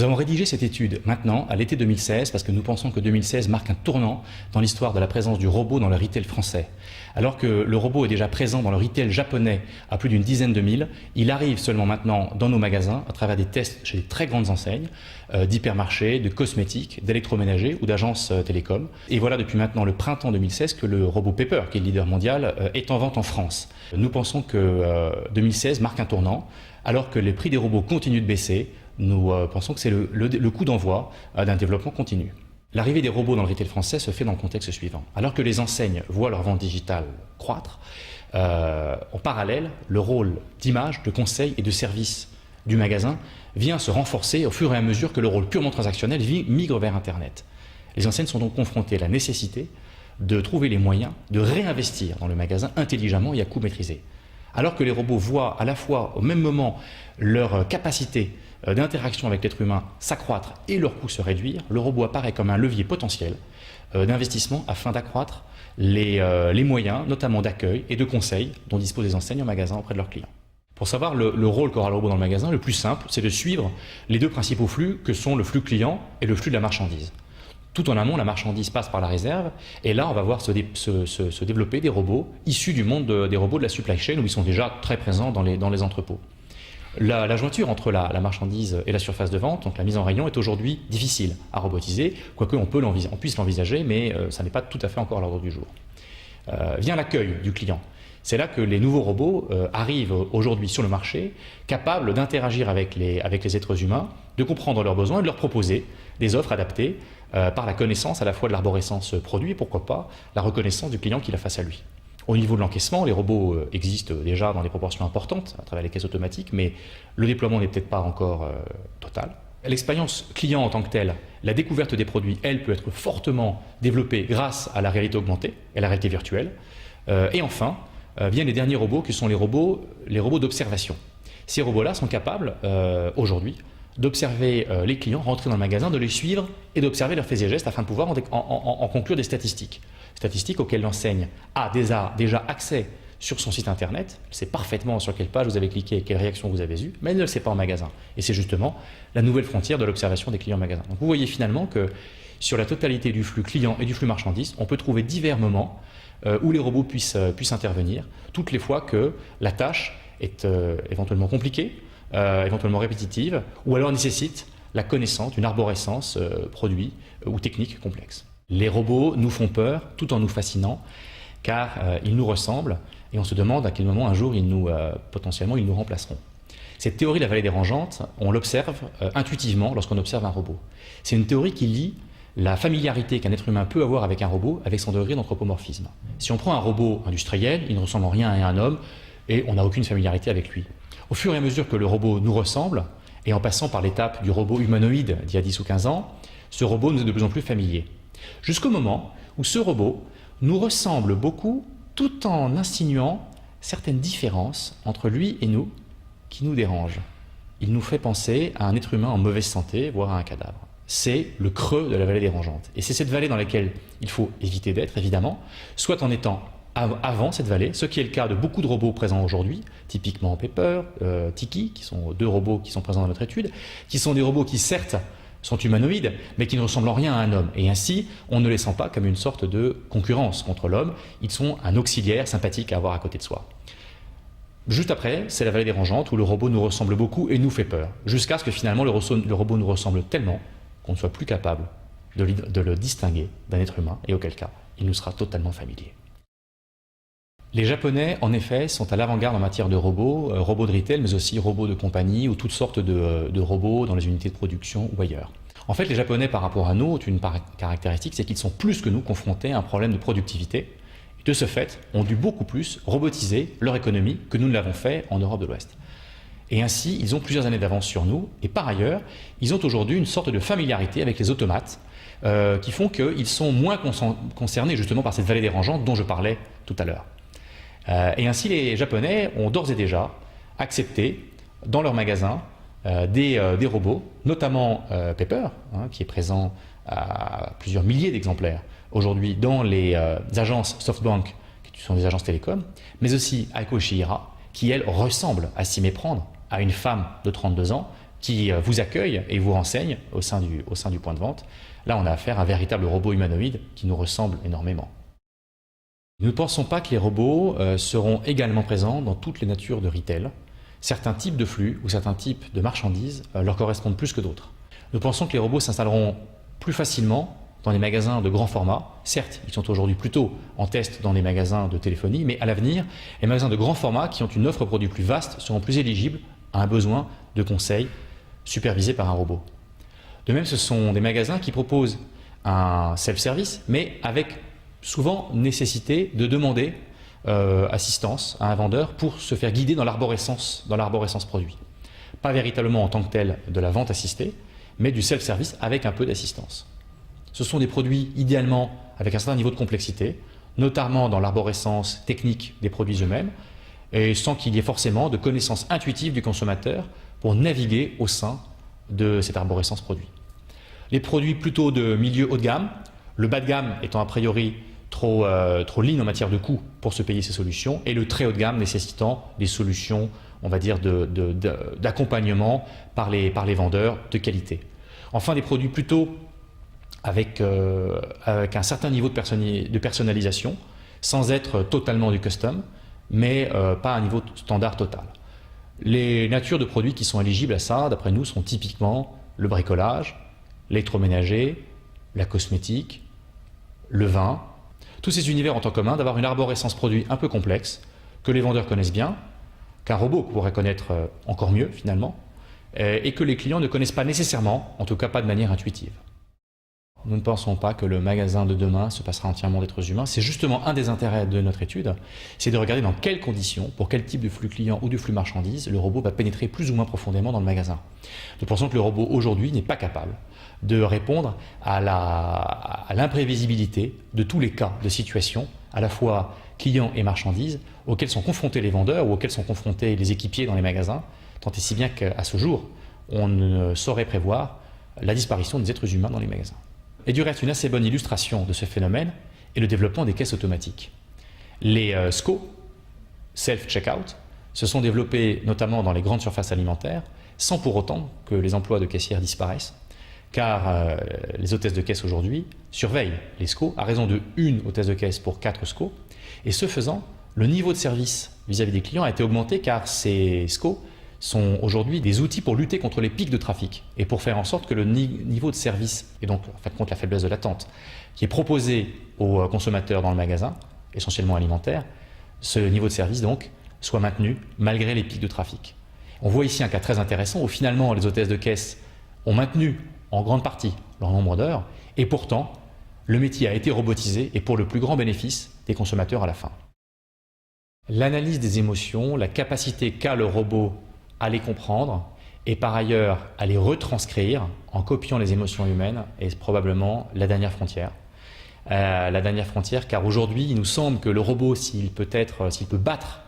Nous avons rédigé cette étude maintenant, à l'été 2016, parce que nous pensons que 2016 marque un tournant dans l'histoire de la présence du robot dans le retail français. Alors que le robot est déjà présent dans le retail japonais à plus d'une dizaine de mille, il arrive seulement maintenant dans nos magasins à travers des tests chez des très grandes enseignes, d'hypermarchés, de cosmétiques, d'électroménagers ou d'agences télécom. Et voilà depuis maintenant le printemps 2016 que le robot Pepper, qui est le leader mondial, est en vente en France. Nous pensons que 2016 marque un tournant, alors que les prix des robots continuent de baisser. Nous pensons que c'est le coup d'envoi d'un développement continu. L'arrivée des robots dans le retail français se fait dans le contexte suivant. Alors que les enseignes voient leur vente digitale croître, en parallèle, le rôle d'image, de conseil et de service du magasin vient se renforcer au fur et à mesure que le rôle purement transactionnel migre vers Internet. Les enseignes sont donc confrontées à la nécessité de trouver les moyens de réinvestir dans le magasin intelligemment et à coût maîtrisé. Alors que les robots voient à la fois au même moment leur capacité d'interaction avec l'être humain s'accroître et leur coût se réduire, le robot apparaît comme un levier potentiel d'investissement afin d'accroître les moyens, notamment d'accueil et de conseil dont disposent les enseignes en magasin auprès de leurs clients. Pour savoir le rôle qu'aura le robot dans le magasin, le plus simple, c'est de suivre les deux principaux flux que sont le flux client et le flux de la marchandise. Tout en amont, la marchandise passe par la réserve et là, on va voir se développer des robots issus du monde des robots de la supply chain où ils sont déjà très présents dans les entrepôts. La jointure entre la marchandise et la surface de vente, donc la mise en rayon, est aujourd'hui difficile à robotiser, quoique on puisse l'envisager, mais ça n'est pas tout à fait encore à l'ordre du jour. Vient l'accueil du client. C'est là que les nouveaux robots arrivent aujourd'hui sur le marché, capables d'interagir avec les êtres humains, de comprendre leurs besoins et de leur proposer des offres adaptées par la connaissance à la fois de l'arborescence produit et pourquoi pas la reconnaissance du client qu'il a face à lui. Au niveau de l'encaissement, les robots existent déjà dans des proportions importantes à travers les caisses automatiques, mais le déploiement n'est peut-être pas encore total. L'expérience client en tant que telle, la découverte des produits, elle, peut être fortement développée grâce à la réalité augmentée et à la réalité virtuelle. Et enfin, viennent les derniers robots qui sont les robots d'observation. Ces robots-là sont capables, aujourd'hui, d'observer les clients, rentrer dans le magasin, de les suivre et d'observer leurs faits et gestes afin de pouvoir en conclure des statistiques. Statistiques auxquelles l'enseigne a déjà accès sur son site internet, elle sait parfaitement sur quelle page vous avez cliqué et quelle réaction vous avez eue, mais elle ne le sait pas en magasin. Et c'est justement la nouvelle frontière de l'observation des clients en magasin. Donc vous voyez finalement que sur la totalité du flux client et du flux marchandise, on peut trouver divers moments où les robots puissent intervenir, toutes les fois que la tâche est éventuellement compliquée, éventuellement répétitive, ou alors nécessite la connaissance d'une arborescence produit ou technique complexe. Les robots nous font peur tout en nous fascinant, car ils nous ressemblent et on se demande à quel moment un jour potentiellement ils nous remplaceront. Cette théorie de la vallée dérangeante, on l'observe intuitivement lorsqu'on observe un robot. C'est une théorie qui lie la familiarité qu'un être humain peut avoir avec un robot avec son degré d'anthropomorphisme. Si on prend un robot industriel, il ne ressemble en rien à un homme et on n'a aucune familiarité avec lui. Au fur et à mesure que le robot nous ressemble, et en passant par l'étape du robot humanoïde d'il y a 10 ou 15 ans, ce robot nous est de plus en plus familier. Jusqu'au moment où ce robot nous ressemble beaucoup tout en insinuant certaines différences entre lui et nous qui nous dérangent. Il nous fait penser à un être humain en mauvaise santé, voire à un cadavre. C'est le creux de la vallée dérangeante. Et c'est cette vallée dans laquelle il faut éviter d'être, évidemment, soit en étant avant cette vallée, ce qui est le cas de beaucoup de robots présents aujourd'hui, typiquement Pepper, Tiki, qui sont deux robots qui sont présents dans notre étude, qui sont des robots qui certes sont humanoïdes, mais qui ne ressemblent en rien à un homme. Et ainsi, on ne les sent pas comme une sorte de concurrence contre l'homme, ils sont un auxiliaire sympathique à avoir à côté de soi. Juste après, c'est la vallée dérangeante où le robot nous ressemble beaucoup et nous fait peur, jusqu'à ce que finalement le robot nous ressemble tellement qu'on ne soit plus capable de le distinguer d'un être humain, et auquel cas, il nous sera totalement familier. Les Japonais, en effet, sont à l'avant-garde en matière de robots, robots de retail, mais aussi robots de compagnie ou toutes sortes de robots dans les unités de production ou ailleurs. En fait, les Japonais, par rapport à nous, ont une caractéristique, c'est qu'ils sont plus que nous confrontés à un problème de productivité. Et de ce fait, ont dû beaucoup plus robotiser leur économie que nous ne l'avons fait en Europe de l'Ouest. Et ainsi, ils ont plusieurs années d'avance sur nous. Et par ailleurs, ils ont aujourd'hui une sorte de familiarité avec les automates qui font qu'ils sont moins concernés justement par cette vallée dérangeante dont je parlais tout à l'heure. Et ainsi, les Japonais ont d'ores et déjà accepté dans leurs magasins des robots, notamment Pepper, qui est présent à plusieurs milliers d'exemplaires aujourd'hui dans les agences SoftBank, qui sont des agences télécom, mais aussi Aiko Shihira, qui elle ressemble à s'y méprendre à une femme de 32 ans qui vous accueille et vous renseigne au sein du point de vente. Là, on a affaire à un véritable robot humanoïde qui nous ressemble énormément. Nous ne pensons pas que les robots seront également présents dans toutes les natures de retail. Certains types de flux ou certains types de marchandises leur correspondent plus que d'autres. Nous pensons que les robots s'installeront plus facilement dans les magasins de grand format. Certes, ils sont aujourd'hui plutôt en test dans les magasins de téléphonie, mais à l'avenir, les magasins de grand format qui ont une offre produit plus vaste seront plus éligibles à un besoin de conseil supervisé par un robot. De même, ce sont des magasins qui proposent un self-service, mais avec souvent nécessité de demander assistance à un vendeur pour se faire guider dans l'arborescence produit. Pas véritablement en tant que tel de la vente assistée, mais du self-service avec un peu d'assistance. Ce sont des produits idéalement avec un certain niveau de complexité, notamment dans l'arborescence technique des produits eux-mêmes, et sans qu'il y ait forcément de connaissance intuitive du consommateur pour naviguer au sein de cette arborescence produit. Les produits plutôt de milieu haut de gamme, le bas de gamme étant a priori trop lean en matière de coût pour se payer ces solutions, et le très haut de gamme nécessitant des solutions, on va dire, d'accompagnement par les vendeurs de qualité. Enfin, des produits plutôt avec un certain niveau de personnalisation, sans être totalement du custom, mais pas à un niveau standard total. Les natures de produits qui sont éligibles à ça, d'après nous, sont typiquement le bricolage, l'électroménager, la cosmétique, le vin. Tous ces univers ont en commun d'avoir une arborescence produit un peu complexe, que les vendeurs connaissent bien, qu'un robot pourrait connaître encore mieux finalement, et que les clients ne connaissent pas nécessairement, en tout cas pas de manière intuitive. Nous ne pensons pas que le magasin de demain se passera entièrement d'êtres humains. C'est justement un des intérêts de notre étude, c'est de regarder dans quelles conditions, pour quel type de flux client ou de flux marchandises, le robot va pénétrer plus ou moins profondément dans le magasin. Nous pensons que le robot aujourd'hui n'est pas capable de répondre à l'imprévisibilité de tous les cas de situation, à la fois clients et marchandises, auxquels sont confrontés les vendeurs ou auxquels sont confrontés les équipiers dans les magasins, tant et si bien qu'à ce jour, on ne saurait prévoir la disparition des êtres humains dans les magasins. Et du reste, une assez bonne illustration de ce phénomène est le développement des caisses automatiques. Les SCO, Self-Checkout, se sont développés notamment dans les grandes surfaces alimentaires, sans pour autant que les emplois de caissières disparaissent, car les hôtesses de caisse aujourd'hui surveillent les SCO à raison de 1 hôtesse de caisse pour 4 SCO, et ce faisant, le niveau de service vis-à-vis des clients a été augmenté car ces SCO sont aujourd'hui des outils pour lutter contre les pics de trafic et pour faire en sorte que le niveau de service, et donc en fait contre la faiblesse de l'attente, qui est proposé aux consommateurs dans le magasin, essentiellement alimentaire, ce niveau de service donc soit maintenu malgré les pics de trafic. On voit ici un cas très intéressant où finalement les hôtesses de caisse ont maintenu en grande partie leur nombre d'heures et pourtant le métier a été robotisé et pour le plus grand bénéfice des consommateurs à la fin. L'analyse des émotions, la capacité qu'a le robot à les comprendre et par ailleurs à les retranscrire en copiant les émotions humaines est probablement la dernière frontière. Car aujourd'hui il nous semble que le robot, s'il peut battre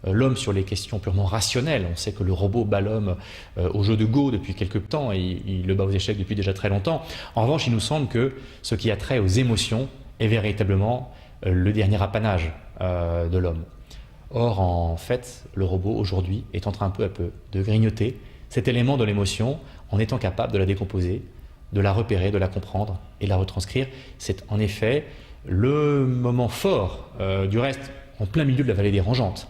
l'homme sur les questions purement rationnelles, on sait que le robot bat l'homme au jeu de Go depuis quelques temps et il le bat aux échecs depuis déjà très longtemps. En revanche, il nous semble que ce qui a trait aux émotions est véritablement le dernier apanage de l'homme. Or, en fait, le robot aujourd'hui est en train peu à peu de grignoter cet élément de l'émotion en étant capable de la décomposer, de la repérer, de la comprendre et de la retranscrire. C'est en effet le moment fort, du reste en plein milieu de la vallée des Rangeantes,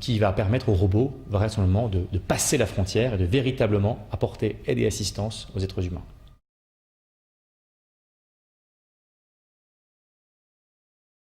qui va permettre au robot vraisemblablement de passer la frontière et de véritablement apporter aide et assistance aux êtres humains.